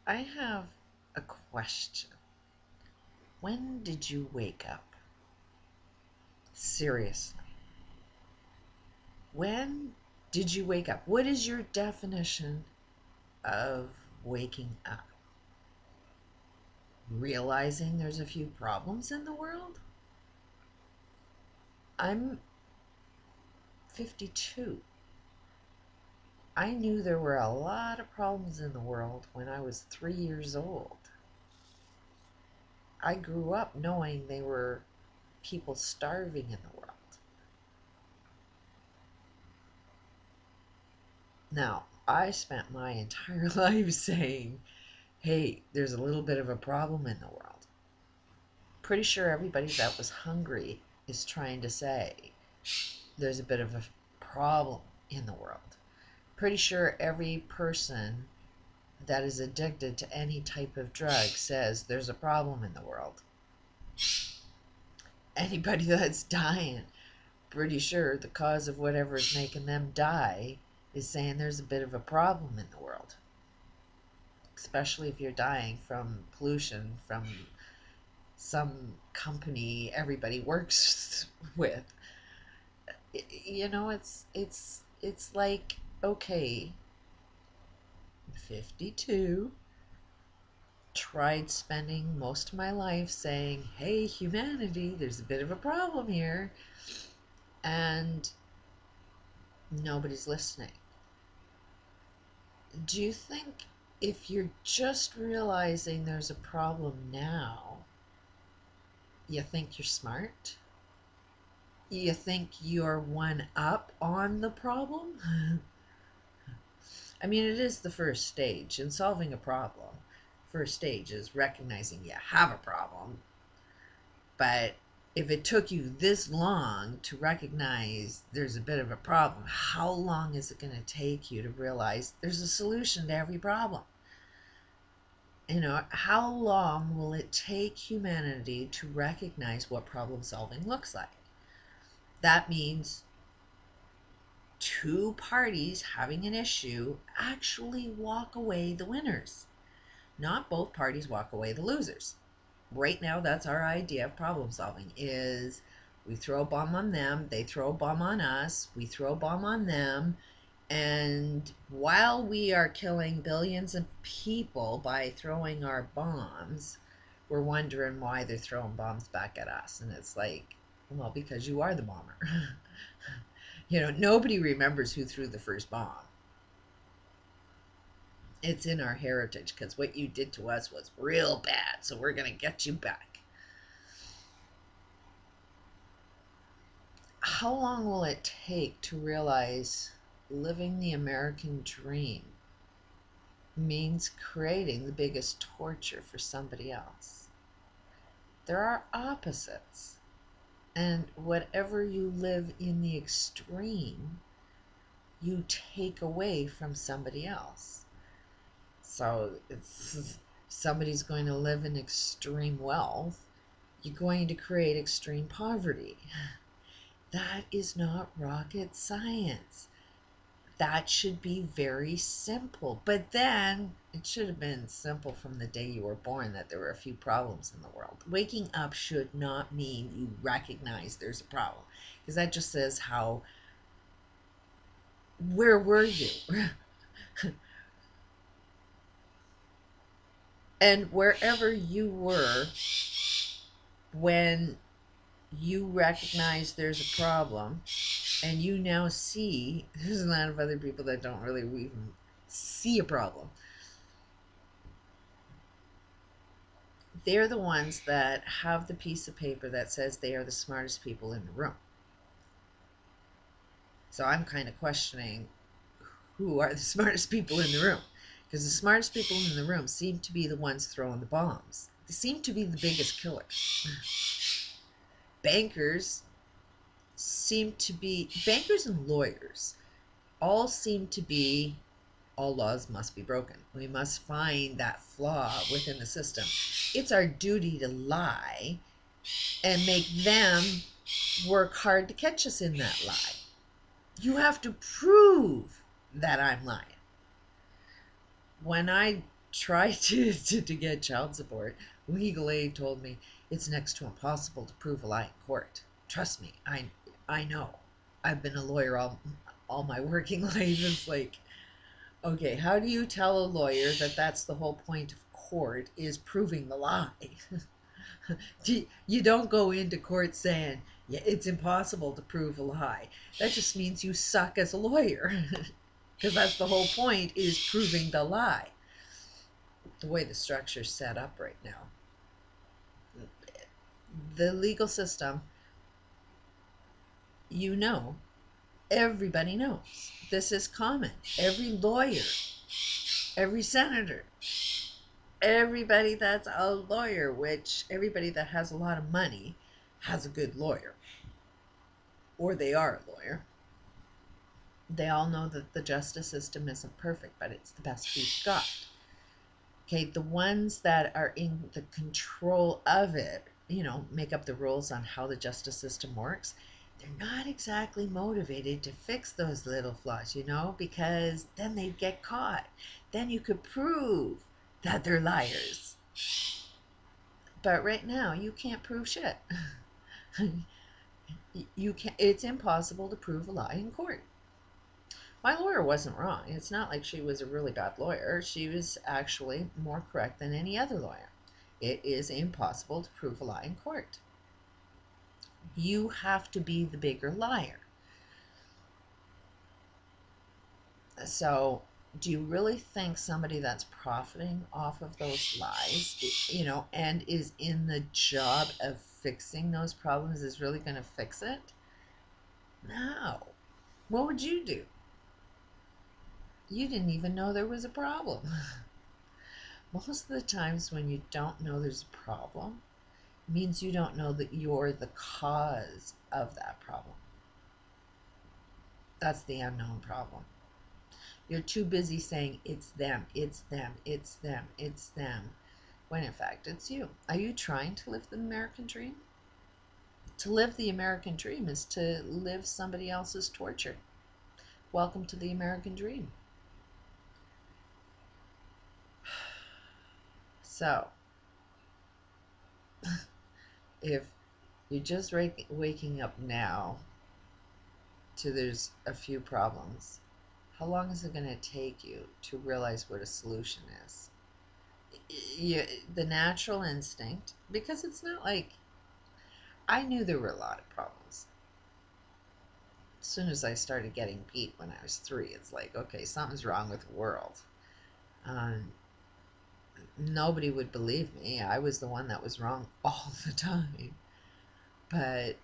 I have a question. When did you wake up? Seriously. When did you wake up? What is your definition of waking up? Realizing there's a few problems in the world? I'm 52. I knew there were a lot of problems in the world when I was 3 years old. I grew up knowing there were people starving in the world. Now, I spent my entire life saying, hey, there's a little bit of a problem in the world. Pretty sure everybody that was hungry is trying to say there's a bit of a problem in the world. Pretty sure every person that is addicted to any type of drug says there's a problem in the world. Anybody that's dying, pretty sure the cause of whatever is making them die is saying there's a bit of a problem in the world. Especially if you're dying from pollution from some company everybody works with. It's like, okay, 52, tried spending most of my life saying, hey, humanity, there's a bit of a problem here, and nobody's listening. Do you think if you're just realizing there's a problem now, you think you're smart? You think you're one up on the problem? I mean, it is the first stage in solving a problem. First stage is recognizing you have a problem. But if it took you this long to recognize there's a bit of a problem, how long is it going to take you to realize there's a solution to every problem? How long will it take humanity to recognize what problem solving looks like? That means two parties having an issue actually walk away the winners, not both parties walk away the losers. Right now, that's our idea of problem solving: is we throw a bomb on them, they throw a bomb on us, we throw a bomb on them, and while we are killing billions of people by throwing our bombs, we're wondering why they're throwing bombs back at us. And it's like, well, because you are the bomber. Nobody remembers who threw the first bomb. It's in our heritage because what you did to us was real bad, so we're going to get you back. How long will it take to realize living the American dream means creating the biggest torture for somebody else? There are opposites, and whatever you live in the extreme, you take away from somebody else. So somebody's going to live in extreme wealth, you're going to create extreme poverty. That is not rocket science. That should be very simple. But then it should have been simple from the day you were born that there were a few problems in the world. Waking up should not mean you recognize there's a problem, because that just says where were you? And wherever you were when you recognize there's a problem, and you now see there's a lot of other people that don't really even see a problem. They're the ones that have the piece of paper that says they are the smartest people in the room. So I'm kind of questioning who are the smartest people in the room, because the smartest people in the room seem to be the ones throwing the bombs. They seem to be the biggest killers. Bankers bankers and lawyers all seem to be, all laws must be broken. We must find that flaw within the system. It's our duty to lie and make them work hard to catch us in that lie. You have to prove that I'm lying. When I try to get child support. Legal aid told me it's next to impossible to prove a lie in court. Trust me, I know. I've been a lawyer all my working life. It's like, okay, how do you tell a lawyer that that's the whole point of court, is proving the lie? You don't go into court saying, yeah, it's impossible to prove a lie. That just means you suck as a lawyer. Because that's the whole point, is proving the lie. The way the structure's set up right now. The legal system, you know, everybody knows. This is common. Every lawyer, every senator, everybody that's a lawyer, which everybody that has a lot of money has a good lawyer, or they are a lawyer. They all know that the justice system isn't perfect, but it's the best we've got. Okay, the ones that are in the control of it, you know, make up the rules on how the justice system works. They're not exactly motivated to fix those little flaws, you know, because then they'd get caught. Then you could prove that they're liars. But right now, you can't prove shit. You can't. It's impossible to prove a lie in court. My lawyer wasn't wrong. It's not like she was a really bad lawyer. She was actually more correct than any other lawyer. It is impossible to prove a lie in court. You have to be the bigger liar. So, do you really think somebody that's profiting off of those lies, you know, and is in the job of fixing those problems is really going to fix it? No. What would you do? You didn't even know there was a problem. Most of the times when you don't know there's a problem, it means you don't know that you're the cause of that problem. That's the unknown problem. You're too busy saying it's them, it's them, it's them, it's them, when in fact it's you. Are you trying to live the American dream? To live the American dream is to live somebody else's torture. Welcome to the American dream. So, if you're just waking up now to there's a few problems, how long is it going to take you to realize what a solution is? The natural instinct, because it's not like, I knew there were a lot of problems. As soon as I started getting beat when I was 3, it's like, okay, something's wrong with the world. Nobody would believe me. I was the one that was wrong all the time. But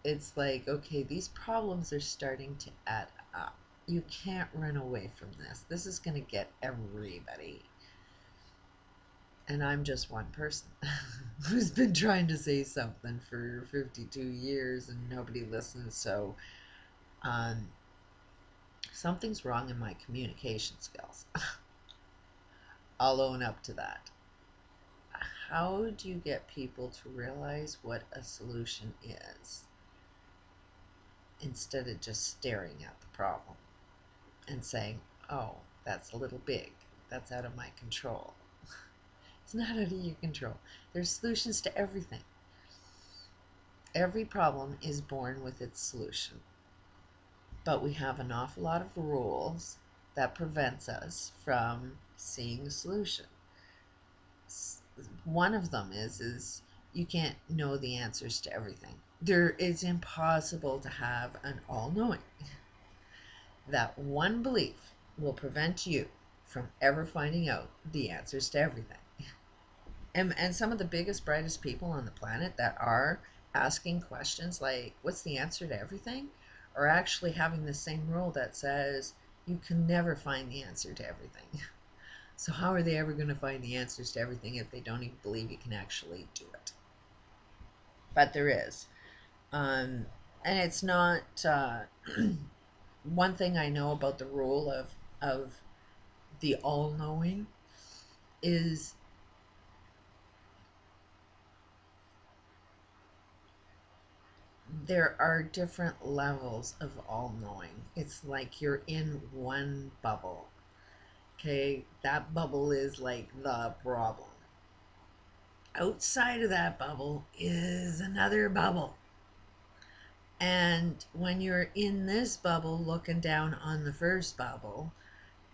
it's like, okay, these problems are starting to add up. You can't run away from this. This is going to get everybody. And I'm just one person who's been trying to say something for 52 years and nobody listens. So something's wrong in my communication skills. I'll own up to that. How do you get people to realize what a solution is instead of just staring at the problem and saying, oh, that's a little big, that's out of my control? It's not out of your control. There's solutions to everything. Every problem is born with its solution. But we have an awful lot of rules that prevents us from seeing the solution. One of them is you can't know the answers to everything. It's impossible to have an all-knowing. That one belief will prevent you from ever finding out the answers to everything. And some of the biggest, brightest people on the planet that are asking questions like, what's the answer to everything? Are actually having the same rule that says you can never find the answer to everything. So how are they ever going to find the answers to everything if they don't even believe you can actually do it? But there is. And it's not... one thing I know about the rule of the all-knowing is there are different levels of all-knowing. It's like you're in one bubble. Okay, that bubble is like the problem. Outside of that bubble is another bubble. And when you're in this bubble looking down on the first bubble,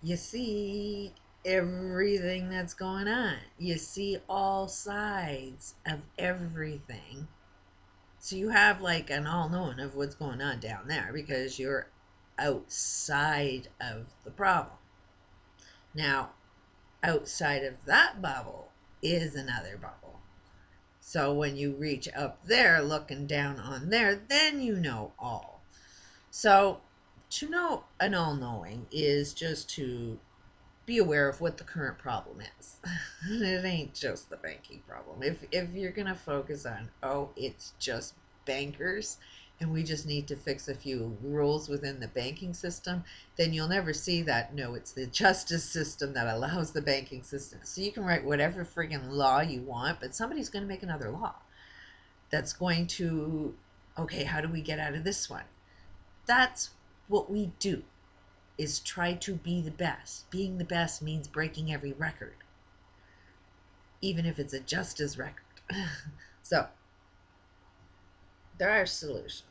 you see everything that's going on. You see all sides of everything. So you have like an all knowing of what's going on down there because you're outside of the problem. Now, outside of that bubble is another bubble. So when you reach up there looking down on there, then you know all. So to know an all knowing is just to be aware of what the current problem is. It ain't just the banking problem. If you're gonna focus on, oh, it's just bankers and we just need to fix a few rules within the banking system, then you'll never see that, no, it's the justice system that allows the banking system. So you can write whatever friggin' law you want, but somebody's going to make another law that's going to, okay, how do we get out of this one? That's what we do, is try to be the best. Being the best means breaking every record, even if it's a justice record. So there are solutions.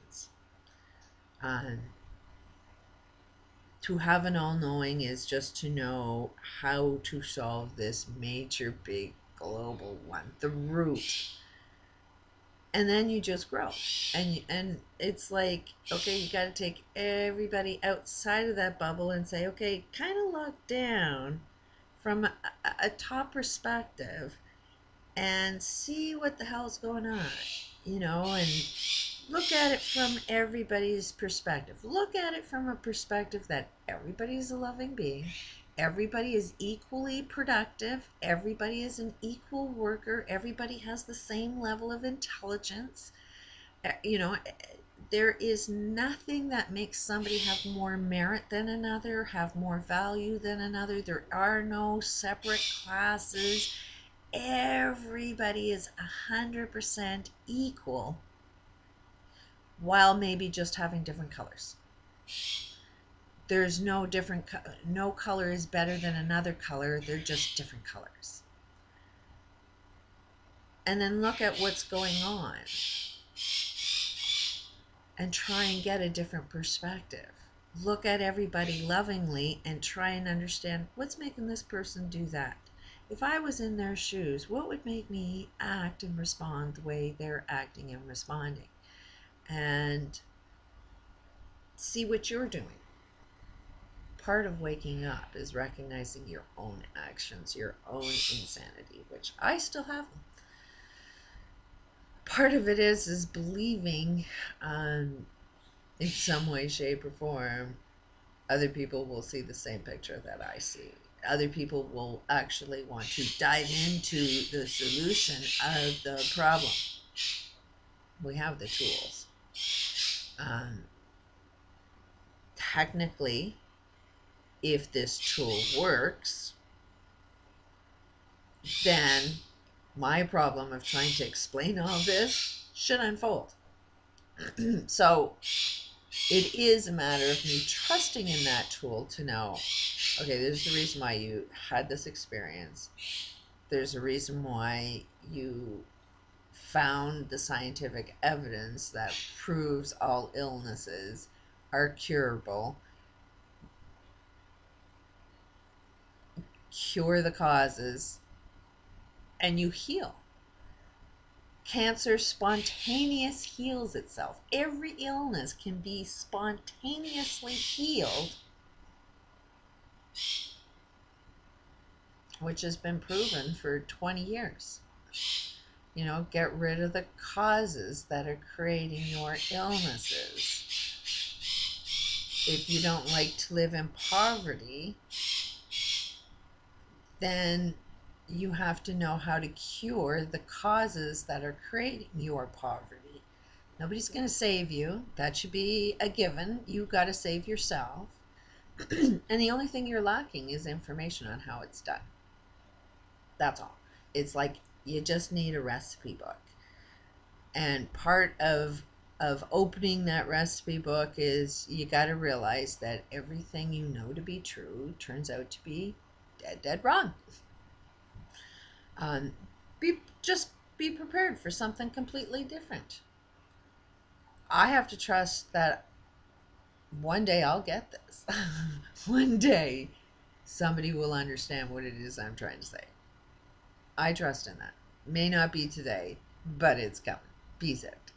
To have an all-knowing is just to know how to solve this major big global one, the root. And then you just grow. And it's like, okay, you got to take everybody outside of that bubble and say, okay, kind of look down from a top perspective and see what the hell's going on, and look at it from everybody's perspective. Look at it from a perspective that everybody is a loving being. Everybody is equally productive. Everybody is an equal worker. Everybody has the same level of intelligence. There is nothing that makes somebody have more merit than another, have more value than another. There are no separate classes. Everybody is 100% equal, while maybe just having different colors. There's no no color is better than another color. They're just different colors. And then look at what's going on and try and get a different perspective. Look at everybody lovingly and try and understand what's making this person do that. If I was in their shoes, what would make me act and respond the way they're acting and responding? And see what you're doing. Part of waking up is recognizing your own actions, your own insanity, which I still have them. Part of it is believing in some way, shape, or form, other people will see the same picture that I see. Other people will actually want to dive into the solution of the problem. We have the tools. Technically, if this tool works, then my problem of trying to explain all this should unfold. So it is a matter of me trusting in that tool to know, okay, there's the reason why you had this experience. There's a reason why you found the scientific evidence that proves all illnesses are curable. Cure the causes and you heal. Cancer spontaneous heals itself. Every illness can be spontaneously healed, which has been proven for 20 years. Get rid of the causes that are creating your illnesses. If you don't like to live in poverty, then you have to know how to cure the causes that are creating your poverty. Nobody's going to save you. That should be a given. You've got to save yourself. And the only thing you're lacking is information on how it's done. That's all. It's like you just need a recipe book. And part of opening that recipe book is you got to realize that everything you know to be true turns out to be dead, dead wrong. Um, just be prepared for something completely different. I have to trust that one day I'll get this. One day somebody will understand what it is I'm trying to say. I trust in that. May not be today, but it's coming. Peace out.